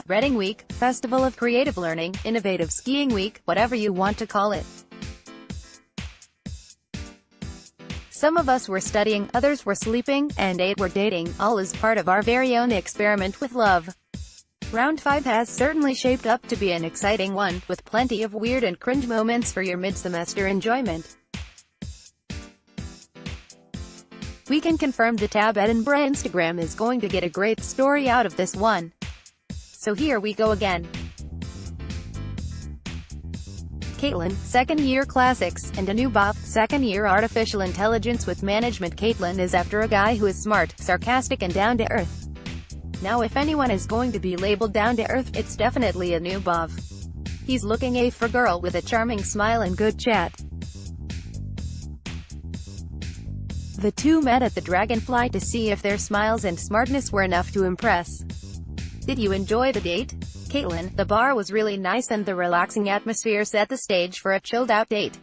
Reading Week, Festival of Creative Learning, Innovative Skiing Week, whatever you want to call it. Some of us were studying, others were sleeping, and 8 were dating, all as part of our very own experiment with love. Round 5 has certainly shaped up to be an exciting one, with plenty of weird and cringe moments for your mid-semester enjoyment. We can confirm the tab Edinburgh Instagram is going to get a great story out of this one. So here we go again. Caitlin, second-year classics, and a new bop, second-year artificial intelligence with management. Caitlin is after a guy who is smart, sarcastic and down-to-earth. Now if anyone is going to be labeled down-to-earth, it's definitely a new bov. He's looking a for girl with a charming smile and good chat. The two met at the Dragonfly to see if their smiles and smartness were enough to impress. Did you enjoy the date? Caitlin, the bar was really nice and the relaxing atmosphere set the stage for a chilled-out date.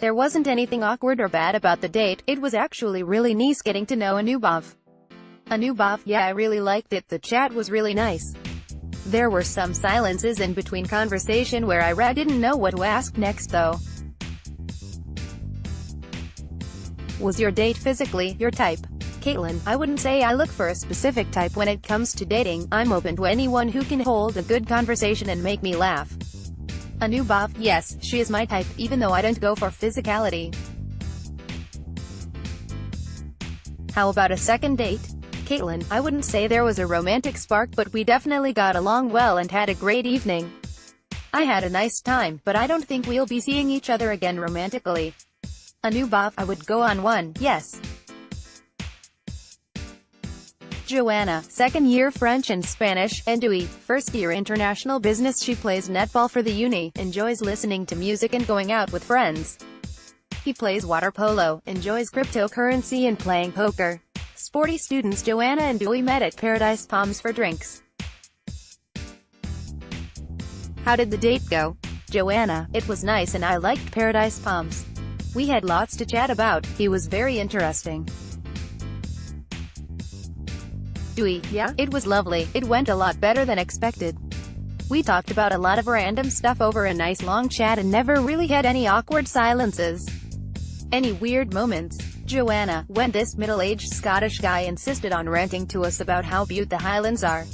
There wasn't anything awkward or bad about the date, it was actually really nice getting to know a new bov. A new bov, yeah, I really liked it, the chat was really nice. There were some silences in between conversation where I didn't know what to ask next though. Was your date physically your type? Caitlin, I wouldn't say I look for a specific type when it comes to dating, I'm open to anyone who can hold a good conversation and make me laugh. A new bov, yes, she is my type, even though I don't go for physicality. How about a second date? Caitlin, I wouldn't say there was a romantic spark, but we definitely got along well and had a great evening. I had a nice time, but I don't think we'll be seeing each other again romantically. A new bov, I would go on one, yes. Joanna, second-year French and Spanish, and Dewey, first-year international business. She plays netball for the uni, enjoys listening to music and going out with friends. He plays water polo, enjoys cryptocurrency and playing poker. Sporty students. Joanna and Dewey met at Paradise Palms for drinks. How did the date go? Joanna, it was nice and I liked Paradise Palms. We had lots to chat about, he was very interesting. Dewey, yeah, it was lovely, it went a lot better than expected. We talked about a lot of random stuff over a nice long chat and never really had any awkward silences. Any weird moments? Joanna, when this middle-aged Scottish guy insisted on ranting to us about how beaut the Highlands are.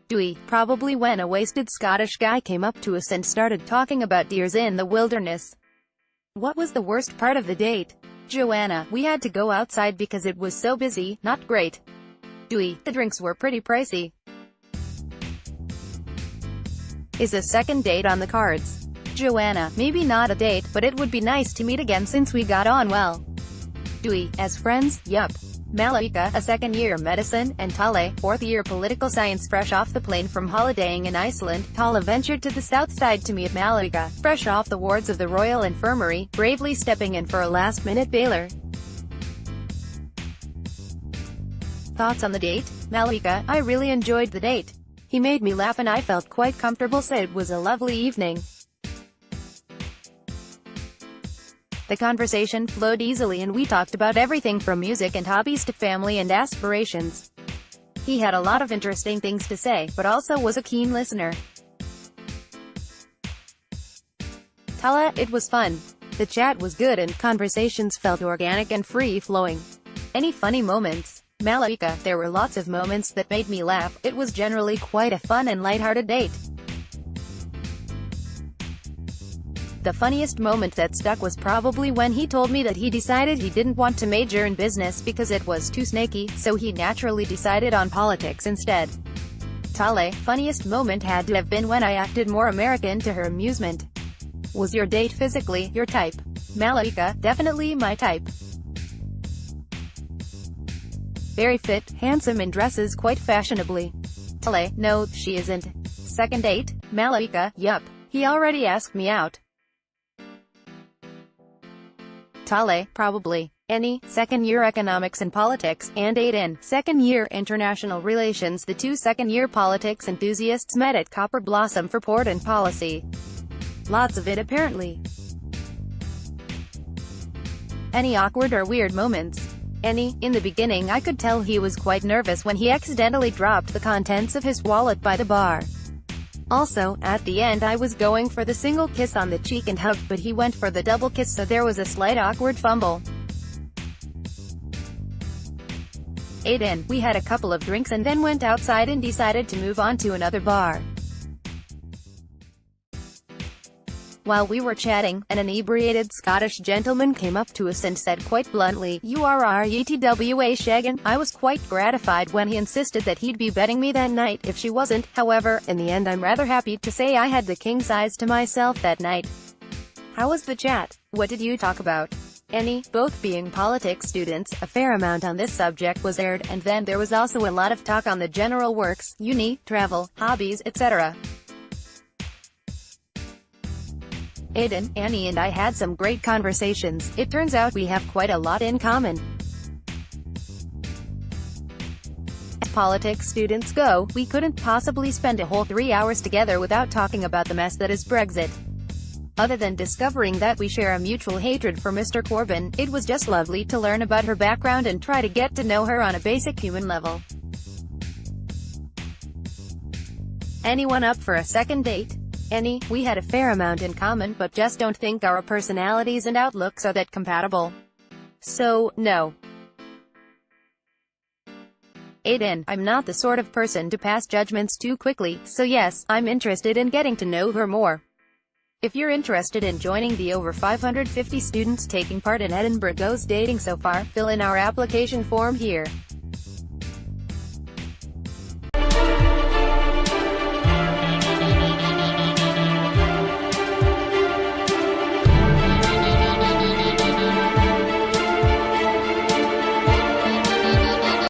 Dewey, probably when a wasted Scottish guy came up to us and started talking about deers in the wilderness. What was the worst part of the date? Joanna, we had to go outside because it was so busy, not great. Dewey, the drinks were pretty pricey. Is a second date on the cards? Joanna, maybe not a date, but it would be nice to meet again since we got on well. Dewey, as friends, yup. Malika, a second-year medicine, and Tale, fourth-year political science. Fresh off the plane from holidaying in Iceland, Tale ventured to the south side to meet Malika, fresh off the wards of the Royal Infirmary, bravely stepping in for a last-minute bailer. Thoughts on the date? Malika, I really enjoyed the date. He made me laugh and I felt quite comfortable, said it was a lovely evening. The conversation flowed easily and we talked about everything from music and hobbies to family and aspirations. He had a lot of interesting things to say, but also was a keen listener. Tala, it was fun. The chat was good and conversations felt organic and free-flowing. Any funny moments? Malika, there were lots of moments that made me laugh. It was generally quite a fun and lighthearted date. The funniest moment that stuck was probably when he told me that he decided he didn't want to major in business because it was too snaky, so he naturally decided on politics instead. Tale, funniest moment had to have been when I acted more American to her amusement. Was your date physically your type? Malika, definitely my type. Very fit, handsome and dresses quite fashionably. Tale, no, she isn't. Second date? Malika, yup. He already asked me out. Tale, probably. Any, second-year economics and politics, and Edin, second-year international relations. The two second-year politics enthusiasts met at Copper Blossom for port and policy. Lots of it apparently. Any awkward or weird moments? Annie, in the beginning I could tell he was quite nervous when he accidentally dropped the contents of his wallet by the bar. Also, at the end I was going for the single kiss on the cheek and hug, but he went for the double kiss, so there was a slight awkward fumble. Edin, we had a couple of drinks and then went outside and decided to move on to another bar. While we were chatting, an inebriated Scottish gentleman came up to us and said quite bluntly, "You are RETWA shaggin'." I was quite gratified when he insisted that he'd be betting me that night if she wasn't. However, in the end I'm rather happy to say I had the king size to myself that night. How was the chat? What did you talk about? Annie, both being politics students, a fair amount on this subject was aired, and then there was also a lot of talk on the general works, uni, travel, hobbies, etc. Edin, Annie and I had some great conversations. It turns out we have quite a lot in common. As politics students go, we couldn't possibly spend a whole 3 hours together without talking about the mess that is Brexit. Other than discovering that we share a mutual hatred for Mr. Corbyn, it was just lovely to learn about her background and try to get to know her on a basic human level. Anyone up for a second date? Annie, we had a fair amount in common, but just don't think our personalities and outlooks are that compatible. So, no. Edin, I'm not the sort of person to pass judgments too quickly, so yes, I'm interested in getting to know her more. If you're interested in joining the over 550 students taking part in Edinburgh Goes Dating so far, fill in our application form here.